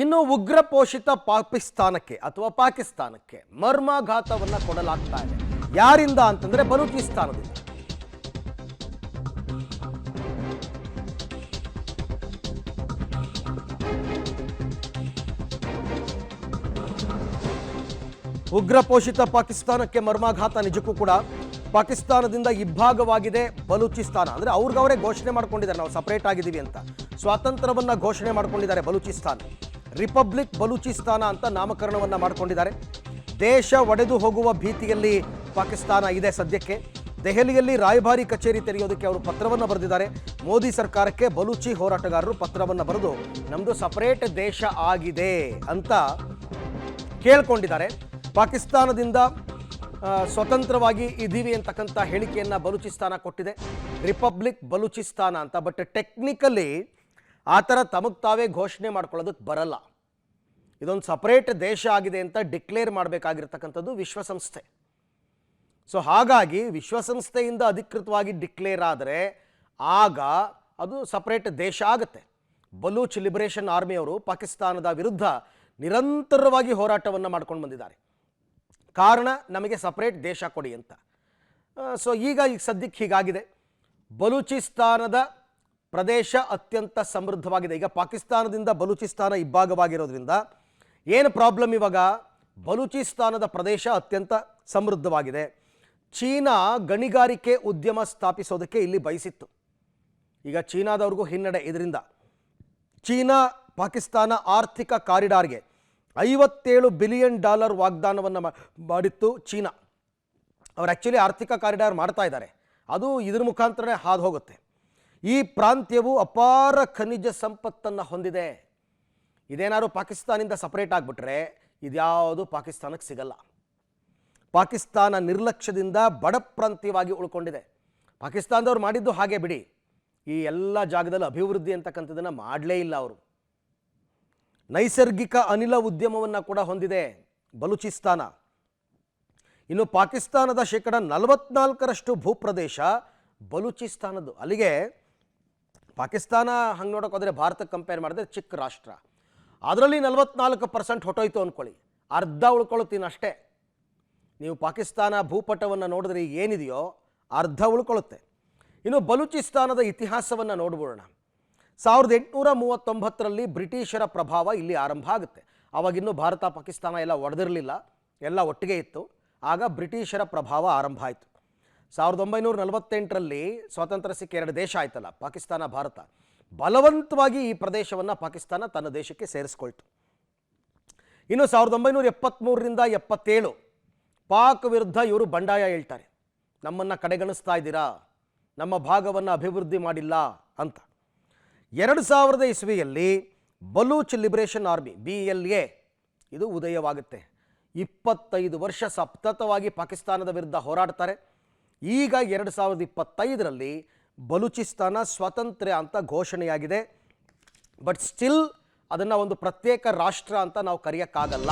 ಇನ್ನು ಉಗ್ರ ಪೋಷಿತ ಪಾಕಿಸ್ತಾನಕ್ಕೆ ಅಥವಾ ಪಾಕಿಸ್ತಾನಕ್ಕೆ ಮರ್ಮಾಘಾತವನ್ನ ಕೊಡಲಾಗ್ತಾ ಇದೆ. ಯಾರಿಂದ ಅಂತಂದ್ರೆ ಬಲೂಚಿಸ್ತಾನದಿಂದ. ಉಗ್ರ ಪೋಷಿತ ಪಾಕಿಸ್ತಾನಕ್ಕೆ ಮರ್ಮಾಘಾತ. ನಿಜಕ್ಕೂ ಕೂಡ ಪಾಕಿಸ್ತಾನದಿಂದ ಇಬ್ಬಾಗವಾಗಿದೆ ಬಲೂಚಿಸ್ತಾನ. ಅಂದ್ರೆ ಅವ್ರಿಗವರೇ ಘೋಷಣೆ ಮಾಡ್ಕೊಂಡಿದ್ದಾರೆ, ನಾವು ಸಪರೇಟ್ ಆಗಿದ್ದೀವಿ ಅಂತ. ಸ್ವಾತಂತ್ರ್ಯವನ್ನ ಘೋಷಣೆ ಮಾಡ್ಕೊಂಡಿದ್ದಾರೆ ಬಲೂಚಿಸ್ತಾನ. ರಿಪಬ್ಲಿಕ್ ಬಲೂಚಿಸ್ತಾನ ಅಂತ ನಾಮಕರಣವನ್ನ ಮಾಡಿಕೊಂಡಿದ್ದಾರೆ. ದೇಶ ಒಡೆದು ಹೋಗುವ ಭೀತಿಯಲ್ಲಿ ಪಾಕಿಸ್ತಾನ ಇದೆ ಸದ್ಯಕ್ಕೆ. ದೆಹಲಿಯಲ್ಲಿ ರಾಯಭಾರಿ ಕಚೇರಿ ತೆರೆಯೋದಕ್ಕೆ ಅವರು ಪತ್ರವನ್ನು ಬರೆದಿದ್ದಾರೆ. ಮೋದಿ ಸರ್ಕಾರಕ್ಕೆ ಬಲೂಚಿ ಹೋರಾಟಗಾರರು ಪತ್ರವನ್ನು ಬರೆದು ನಮ್ಮದು ಸಪರೇಟ್ ದೇಶ ಆಗಿದೆ ಅಂತ ಕೇಳ್ಕೊಂಡಿದ್ದಾರೆ. ಪಾಕಿಸ್ತಾನದಿಂದ ಸ್ವತಂತ್ರವಾಗಿ ಇದ್ದೀವಿ ಅಂತಕ್ಕಂಥ ಹೇಳಿಕೆಯನ್ನು ಬಲೂಚಿಸ್ತಾನ ಕೊಟ್ಟಿದೆ, ರಿಪಬ್ಲಿಕ್ ಬಲೂಚಿಸ್ತಾನ ಅಂತ. ಬಟ್ ಟೆಕ್ನಿಕಲಿ ಆ ಥರ ತಮಗೆ ತಾವೇ ಘೋಷಣೆ ಮಾಡ್ಕೊಳ್ಳೋದಕ್ಕೆ ಬರಲ್ಲ. ಇದೊಂದು ಸಪರೇಟ್ ದೇಶ ಆಗಿದೆ ಅಂತ ಡಿಕ್ಲೇರ್ ಮಾಡಬೇಕಾಗಿರ್ತಕ್ಕಂಥದ್ದು ವಿಶ್ವಸಂಸ್ಥೆ. ಸೊ ಹಾಗಾಗಿ ವಿಶ್ವಸಂಸ್ಥೆಯಿಂದ ಅಧಿಕೃತವಾಗಿ ಡಿಕ್ಲೇರ್ ಆದರೆ ಆಗ ಅದು ಸಪರೇಟ್ ದೇಶ ಆಗುತ್ತೆ. ಬಲೂಚ್ ಲಿಬರೇಷನ್ ಆರ್ಮಿಯವರು ಪಾಕಿಸ್ತಾನದ ವಿರುದ್ಧ ನಿರಂತರವಾಗಿ ಹೋರಾಟವನ್ನು ಮಾಡ್ಕೊಂಡು ಬಂದಿದ್ದಾರೆ. ಕಾರಣ ನಮಗೆ ಸಪರೇಟ್ ದೇಶ ಕೊಡಿ ಅಂತ. ಸೊ ಈಗ ಸದ್ಯಕ್ಕೆ ಹೀಗಾಗಿದೆ. ಬಲೂಚಿಸ್ತಾನದ ಪ್ರದೇಶ ಅತ್ಯಂತ ಸಮೃದ್ಧವಾಗಿದೆ. ಈಗ ಪಾಕಿಸ್ತಾನದಿಂದ ಬಲೂಚಿಸ್ತಾನ ಇಬ್ಬಾಗವಾಗಿರೋದ್ರಿಂದ ಏನು ಪ್ರಾಬ್ಲಮ್ ಇವಾಗ? ಬಲೂಚಿಸ್ತಾನದ ಪ್ರದೇಶ ಅತ್ಯಂತ ಸಮೃದ್ಧವಾಗಿದೆ. ಚೀನಾ ಗಣಿಗಾರಿಕೆ ಉದ್ಯಮ ಸ್ಥಾಪಿಸೋದಕ್ಕೆ ಇಲ್ಲಿ ಬಯಸಿತ್ತು. ಈಗ ಚೀನಾದವ್ರಿಗೂ ಹಿನ್ನಡೆ ಇದರಿಂದ. ಚೀನಾ ಪಾಕಿಸ್ತಾನ ಆರ್ಥಿಕ ಕಾರಿಡಾರ್ಗೆ $57 ಬಿಲಿಯನ್ ವಾಗ್ದಾನವನ್ನು ಮಾಡಿತ್ತು ಚೀನಾ. ಅವರು ಆ್ಯಕ್ಚುಲಿ ಆರ್ಥಿಕ ಕಾರಿಡಾರ್ ಮಾಡ್ತಾ ಇದ್ದಾರೆ, ಅದು ಇದ್ರ ಮುಖಾಂತರನೇ ಹಾದು ಹೋಗುತ್ತೆ. ಈ ಪ್ರಾಂತ್ಯವು ಅಪಾರ ಖನಿಜ ಸಂಪತ್ತನ್ನು ಹೊಂದಿದೆ. ಇದೇನಾದ್ರು ಪಾಕಿಸ್ತಾನದಿಂದ ಸಪರೇಟ್ ಆಗಿಬಿಟ್ರೆ ಇದ್ಯಾವುದು ಪಾಕಿಸ್ತಾನಕ್ಕೆ ಸಿಗಲ್ಲ. ಪಾಕಿಸ್ತಾನ ನಿರ್ಲಕ್ಷ್ಯದಿಂದ ಬಡ ಪ್ರಾಂತ್ಯವಾಗಿ ಉಳ್ಕೊಂಡಿದೆ. ಪಾಕಿಸ್ತಾನದವ್ರು ಮಾಡಿದ್ದು ಹಾಗೆ ಬಿಡಿ, ಈ ಎಲ್ಲ ಜಾಗದಲ್ಲಿ ಅಭಿವೃದ್ಧಿ ಅಂತಕ್ಕಂಥದ್ದನ್ನು ಮಾಡಲೇ ಇಲ್ಲ ಅವರು. ನೈಸರ್ಗಿಕ ಅನಿಲ ಉದ್ಯಮವನ್ನು ಕೂಡ ಹೊಂದಿದೆ ಬಲೂಚಿಸ್ತಾನ. ಇನ್ನು ಪಾಕಿಸ್ತಾನದ 44% ಭೂಪ್ರದೇಶ ಬಲೂಚಿಸ್ತಾನದ್ದು. ಅಲ್ಲಿಗೆ ಪಾಕಿಸ್ತಾನ ಹಂಗೆ ನೋಡೋಕೆ ಹೋದರೆ ಭಾರತಕ್ಕೆ ಕಂಪೇರ್ ಮಾಡಿದ್ರೆ ಚಿಕ್ಕ ರಾಷ್ಟ್ರ. ಅದರಲ್ಲಿ 44% ಹೊಟ್ಟೋಯ್ತು ಅಂದ್ಕೊಳ್ಳಿ, ಅರ್ಧ ಉಳ್ಕೊಳ್ಳುತ್ತೀನಿ ಅಷ್ಟೇ. ನೀವು ಪಾಕಿಸ್ತಾನ ಭೂಪಟವನ್ನು ನೋಡಿದ್ರೆ ಏನಿದೆಯೋ ಅರ್ಧ ಉಳ್ಕೊಳ್ಳುತ್ತೆ. ಇನ್ನು ಬಲೂಚಿಸ್ತಾನದ ಇತಿಹಾಸವನ್ನು ನೋಡ್ಬೋಣ. 1839ರಲ್ಲಿ ಬ್ರಿಟಿಷರ ಪ್ರಭಾವ ಇಲ್ಲಿ ಆರಂಭ ಆಗುತ್ತೆ. ಆವಾಗಿನ್ನೂ ಭಾರತ ಪಾಕಿಸ್ತಾನ ಎಲ್ಲ ಒಡೆದಿರಲಿಲ್ಲ, ಎಲ್ಲ ಒಟ್ಟಿಗೆ ಇತ್ತು. ಆಗ ಬ್ರಿಟಿಷರ ಪ್ರಭಾವ ಆರಂಭ ಆಯಿತು. 1948ರಲ್ಲಿ ಸ್ವಾತಂತ್ರ್ಯ ಸಿಕ್ಕ 2 ದೇಶ ಆಯ್ತಲ್ಲ, ಪಾಕಿಸ್ತಾನ ಭಾರತ. ಬಲವಂತವಾಗಿ ಈ ಪ್ರದೇಶವನ್ನು ಪಾಕಿಸ್ತಾನ ತನ್ನ ದೇಶಕ್ಕೆ ಸೇರಿಸ್ಕೊಳ್ತು. ಇನ್ನು 1973ರಿಂದ 77 ಪಾಕ್ ವಿರುದ್ಧ ಇವರು ಬಂಡಾಯ ಹೇಳ್ತಾರೆ. ನಮ್ಮನ್ನು ಕಡೆಗಣಿಸ್ತಾ ಇದ್ದೀರಾ, ನಮ್ಮ ಭಾಗವನ್ನು ಅಭಿವೃದ್ಧಿ ಮಾಡಿಲ್ಲ ಅಂತ. 2000 ಇಸ್ವಿಯಲ್ಲಿ ಬಲೂಚ್ ಲಿಬರೇಷನ್ ಆರ್ಮಿ BLA ಇದು ಉದಯವಾಗುತ್ತೆ. 25 ವರ್ಷ ಸತತವಾಗಿ ಪಾಕಿಸ್ತಾನದ ವಿರುದ್ಧ ಹೋರಾಡ್ತಾರೆ. ಈಗ 2025ರಲ್ಲಿ ಬಲೂಚಿಸ್ತಾನ ಸ್ವಾತಂತ್ರ್ಯ ಅಂತ ಘೋಷಣೆಯಾಗಿದೆ. ಬಟ್ ಸ್ಟಿಲ್ ಅದನ್ನು ಒಂದು ಪ್ರತ್ಯೇಕ ರಾಷ್ಟ್ರ ಅಂತ ನಾವು ಕರೆಯೋಕ್ಕಾಗಲ್ಲ.